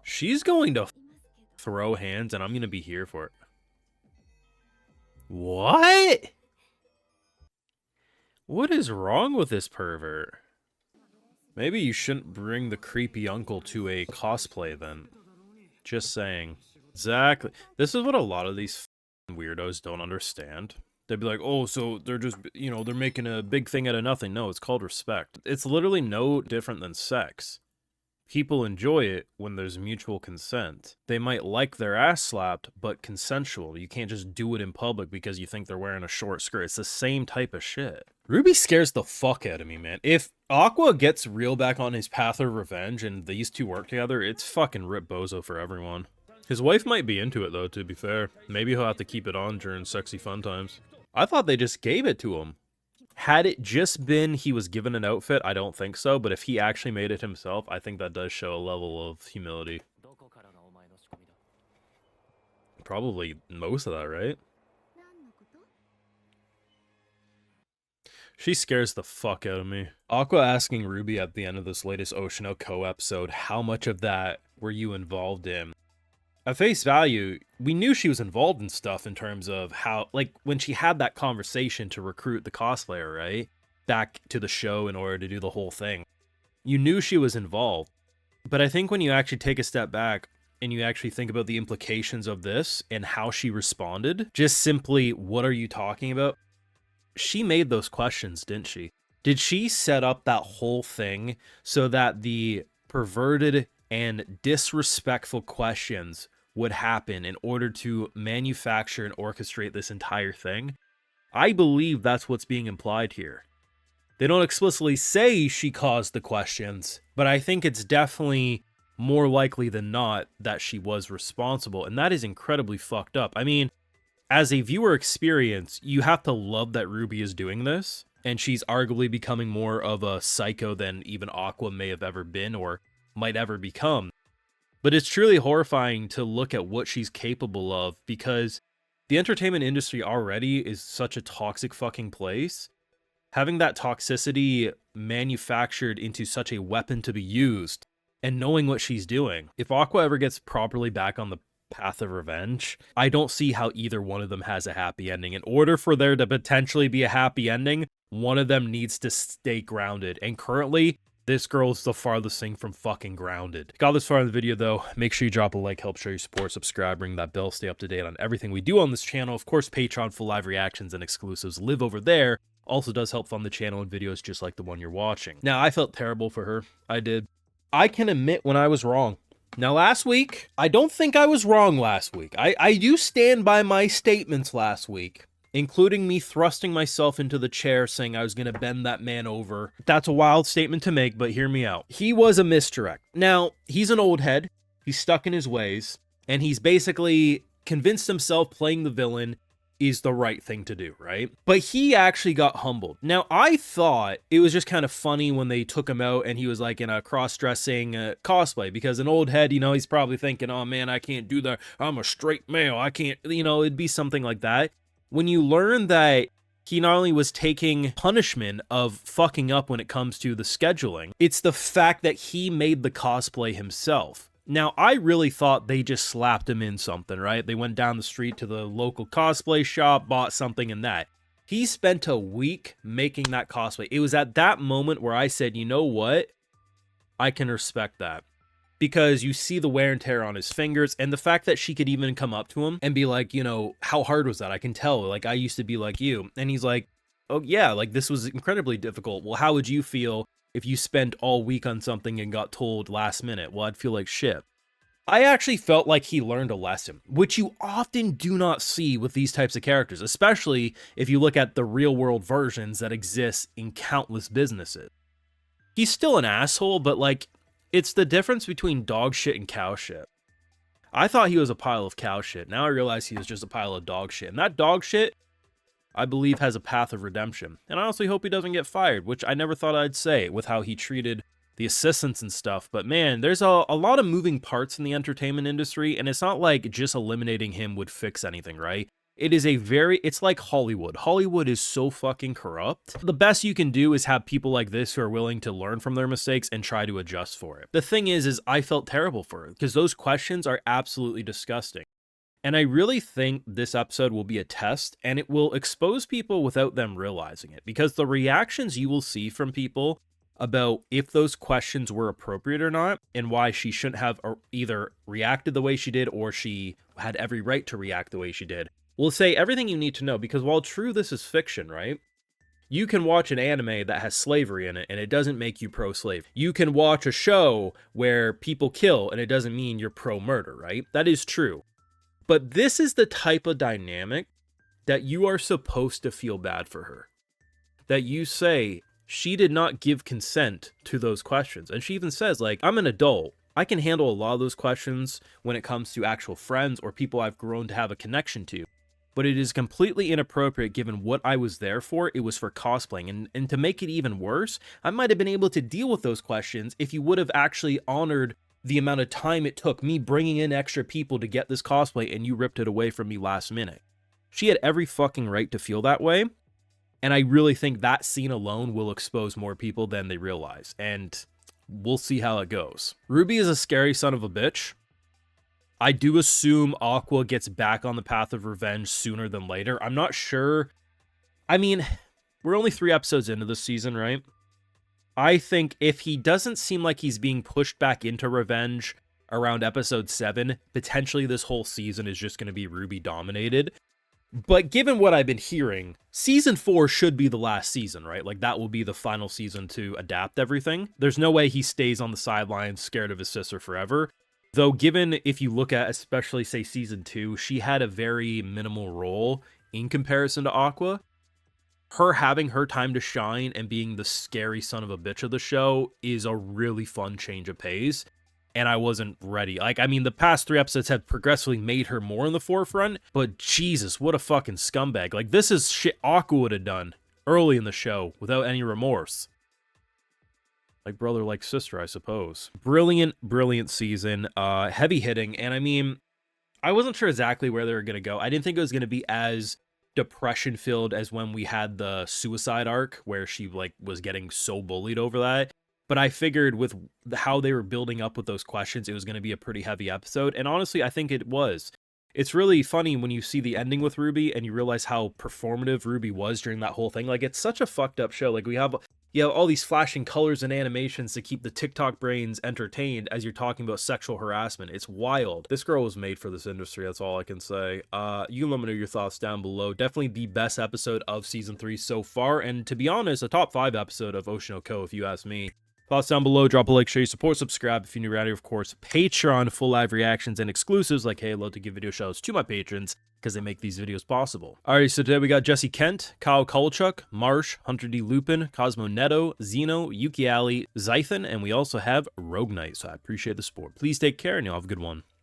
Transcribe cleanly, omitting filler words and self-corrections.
She's going to throw hands and I'm going to be here for it. What? What is wrong with this pervert? Maybe you shouldn't bring the creepy uncle to a cosplay then. Just saying. Exactly. This is what a lot of these weirdos don't understand. They'd be like, oh, so they're just, you know, they're making a big thing out of nothing. No, it's called respect. It's literally no different than sex. People enjoy it when there's mutual consent. They might like their ass slapped, but consensual. You can't just do it in public because you think they're wearing a short skirt. It's the same type of shit. Ruby scares the fuck out of me, man. If Aqua gets real back on his path of revenge and these two work together, it's fucking Rip Bozo for everyone. His wife might be into it though, to be fair. Maybe he'll have to keep it on during sexy fun times. I thought they just gave it to him. Had it just been he was given an outfit, I don't think so, but if he actually made it himself, I think that does show a level of humility. Probably most of that, right? She scares the fuck out of me. Aqua asking Ruby at the end of this latest Oshino co-episode, how much of that were you involved in? At face value, we knew she was involved in stuff in terms of how, like, when she had that conversation to recruit the cosplayer, right? Back to the show in order to do the whole thing. You knew she was involved. But I think when you actually take a step back and you actually think about the implications of this and how she responded, just simply, what are you talking about? She made those questions, didn't she? Did she set up that whole thing so that the perverted and disrespectful questions would happen in order to manufacture and orchestrate this entire thing? I believe that's what's being implied here. They don't explicitly say she caused the questions, but I think it's definitely more likely than not that she was responsible, and that is incredibly fucked up. I mean, as a viewer experience, you have to love that Ruby is doing this, and she's arguably becoming more of a psycho than even Aqua may have ever been or might ever become. But it's truly horrifying to look at what she's capable of, because the entertainment industry already is such a toxic fucking place. Having that toxicity manufactured into such a weapon to be used, and knowing what she's doing. If Aqua ever gets properly back on the path of revenge, I don't see how either one of them has a happy ending. In order for there to potentially be a happy ending, one of them needs to stay grounded. And currently, this girl's the farthest thing from fucking grounded. Got this far in the video though, make sure you drop a like, help show your support, subscribe, ring that bell, stay up to date on everything we do on this channel. Of course, Patreon for live reactions and exclusives live over there. Also does help fund the channel and videos just like the one you're watching. Now, I felt terrible for her. I did. I can admit when I was wrong. Now, last week, I don't think I was wrong last week. I do stand by my statements last week, including me thrusting myself into the chair saying I was going to bend that man over. That's a wild statement to make, but hear me out. He was a misdirect. Now, he's an old head. He's stuck in his ways, and he's basically convinced himself playing the villain is the right thing to do, right? But he actually got humbled. Now, I thought it was just kind of funny when they took him out and he was like in a cross-dressing cosplay, because an old head, you know, he's probably thinking, oh man, I can't do that. I'm a straight male. I can't, you know, it'd be something like that. When you learn that he not only was taking punishment of fucking up when it comes to the scheduling, it's the fact that he made the cosplay himself. Now, I really thought they just slapped him in something, right? They went down the street to the local cosplay shop, bought something and that. He spent a week making that cosplay. It was at that moment where I said, you know what? I can respect that. Because you see the wear and tear on his fingers, and the fact that she could even come up to him and be like, you know, how hard was that? I can tell, like, I used to be like you. And he's like, oh yeah, like this was incredibly difficult. Well, how would you feel if you spent all week on something and got told last minute? Well, I'd feel like shit. I actually felt like he learned a lesson, which you often do not see with these types of characters, especially if you look at the real world versions that exist in countless businesses. He's still an asshole, but like, it's the difference between dog shit and cow shit. I thought he was a pile of cow shit. Now I realize he was just a pile of dog shit. And that dog shit, I believe, has a path of redemption. And I honestly hope he doesn't get fired, which I never thought I'd say with how he treated the assistants and stuff. But man, there's a lot of moving parts in the entertainment industry, and it's not like just eliminating him would fix anything, right? It is it's like Hollywood. Hollywood is so fucking corrupt. The best you can do is have people like this who are willing to learn from their mistakes and try to adjust for it. The thing is I felt terrible for her because those questions are absolutely disgusting. And I really think this episode will be a test, and it will expose people without them realizing it, because the reactions you will see from people about if those questions were appropriate or not, and why she shouldn't have either reacted the way she did or she had every right to react the way she did, will say everything you need to know. Because while true, this is fiction, right? You can watch an anime that has slavery in it, and it doesn't make you pro-slave. You can watch a show where people kill, and it doesn't mean you're pro-murder, right? That is true. But this is the type of dynamic that you are supposed to feel bad for her. That you say, she did not give consent to those questions. And she even says, like, I'm an adult. I can handle a lot of those questions when it comes to actual friends or people I've grown to have a connection to. But it is completely inappropriate given what I was there for. It was for cosplaying. And to make it even worse, I might have been able to deal with those questions if you would have actually honored the amount of time it took me bringing in extra people to get this cosplay, and you ripped it away from me last minute. She had every fucking right to feel that way. And I really think that scene alone will expose more people than they realize. And we'll see how it goes. Ruby is a scary son of a bitch. I do assume Aqua gets back on the path of revenge sooner than later. I'm not sure. I mean, we're only 3 episodes into this season, right? I think if he doesn't seem like he's being pushed back into revenge around episode 7, potentially this whole season is just going to be Ruby dominated. But given what I've been hearing, season 4 should be the last season, right? Like, that will be the final season to adapt everything. There's no way he stays on the sidelines scared of his sister forever. Though, given if you look at, especially, say, season 2, she had a very minimal role in comparison to Aqua. Her having her time to shine and being the scary son of a bitch of the show is a really fun change of pace. And I wasn't ready. Like, I mean, the past 3 episodes have progressively made her more in the forefront, but Jesus, what a fucking scumbag. Like, this is shit Aqua would have done early in the show without any remorse. Like brother, like sister, I suppose. Brilliant, brilliant season. Heavy hitting. And I mean, I wasn't sure exactly where they were going to go. I didn't think it was going to be as depression filled as when we had the suicide arc where she like was getting so bullied over that. But I figured with how they were building up with those questions, it was going to be a pretty heavy episode. And honestly, I think it was. It's really funny when you see the ending with Ruby and you realize how performative Ruby was during that whole thing. Like, it's such a fucked up show. Like, you have all these flashing colors and animations to keep the TikTok brains entertained as you're talking about sexual harassment. It's wild. This girl was made for this industry. That's all I can say. You can let me know your thoughts down below. Definitely the best episode of season 3 so far. And to be honest, a top 5 episode of Oshi no Ko, if you ask me. Thoughts down below, drop a like, share your support, subscribe if you're new around here, of course. Patreon, full live reactions and exclusives like, hey, I'd love to give video shows to my patrons because they make these videos possible. Alright, so today we got Jesse Kent, Kyle Kulchuk, Marsh, Hunter D. Lupin, Cosmo Neto, Zeno, Yuki Ali, Zython, and we also have Rogue Knight, so I appreciate the support. Please take care and you'll have a good one.